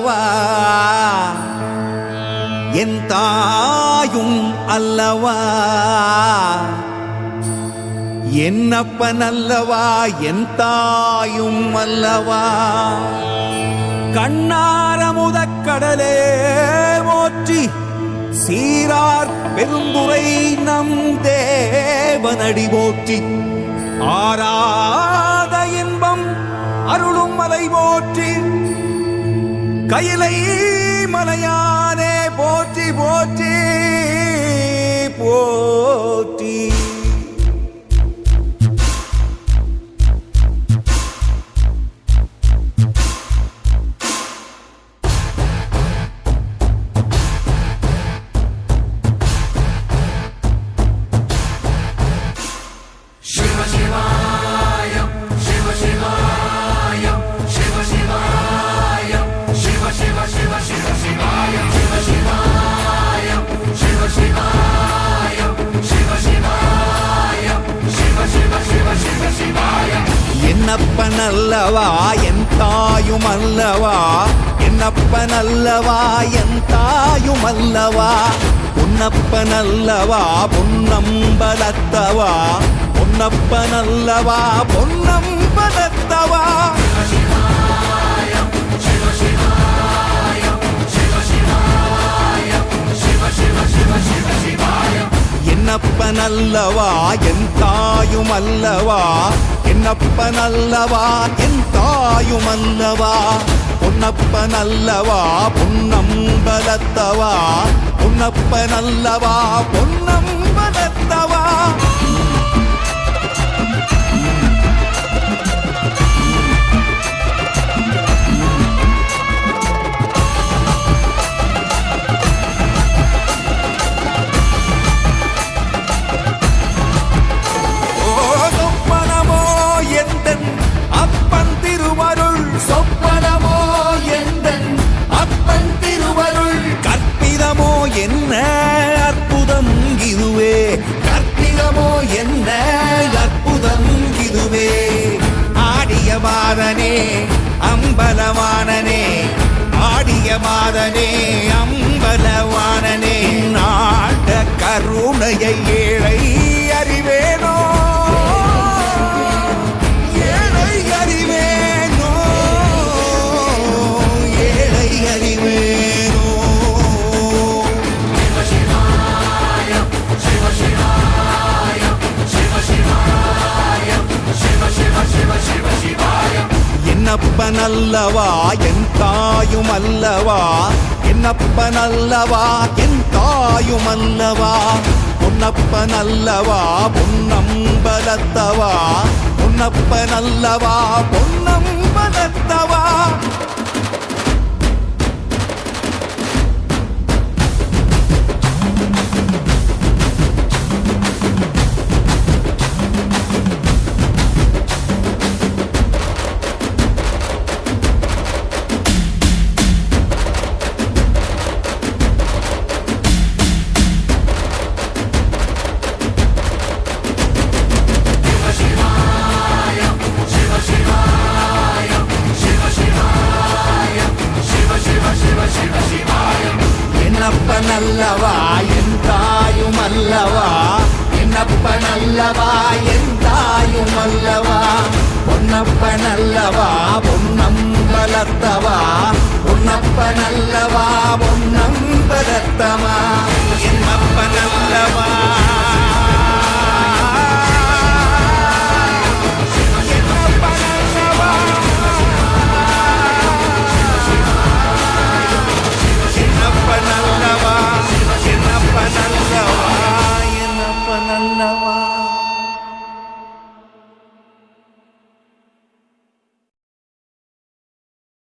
அல்லவா என் தாயும் அல்லவா என்னப்பன் அல்லவா என் தாயும் அல்லவா கண்ணாரமுதக் கடலே போற்றி சீரார் பெருந்துரை நம் தேவனடி போற்றி ஆராத இன்பம் அருளும் மலை போற்றி கையிலை மலையானே போற்றி போற்றி போற்றி என்னப்பன் அல்லவா என் தாயும் அல்லவா என்னப்பன் அல்லவா என் தாயும் அல்லவா பொன்னப்பன் அல்லவா பொன்னம்பலத்தவா பொன்னப்பன் அல்லவா பொன்னம்பலத்தவா என்னப்பன் அல்லவா என் தாயும் அல்லவா என்னப்பன் அல்லவா என் தாயும் அல்லவா பொன்னப்பன் அல்லவா பொன்னம்பலத்தவா பொன்னப்பன் அல்லவா பொன்னம்பலத்தவா என்ன அற்புதம் இதுவே கற்பிதமோ என்ன அற்புதம் இதுவே ஆடிய மாதனே அம்பலவானனே ஆடிய மாதனே அம்பலவானனே நாட கருணையை ஏழை அறிவேனோ ஏழை அறிவேனோ ஏழை அறிவேனோ என்னப்பன் அல்லவா என் தாயும் அல்லவா என்னப்பன் அல்லவா என் தாயும் அல்லவா பொன்னப்பன் அல்லவா பொன்னம்பலத்தவா பொன்னப்பன் அல்லவா பொன்னம்பலத்தவா என்னப்பன் அல்லவா என் தாயும் அல்லவா என்னப்பன் அல்லவா என் தாயும் அல்லவா பொன்னப்பன் அல்லவா பொன்னம்பலத்தவா பொன்னப்பன் அல்லவா பொன்னம்பலத்தவா என்னப்பன் அல்லவா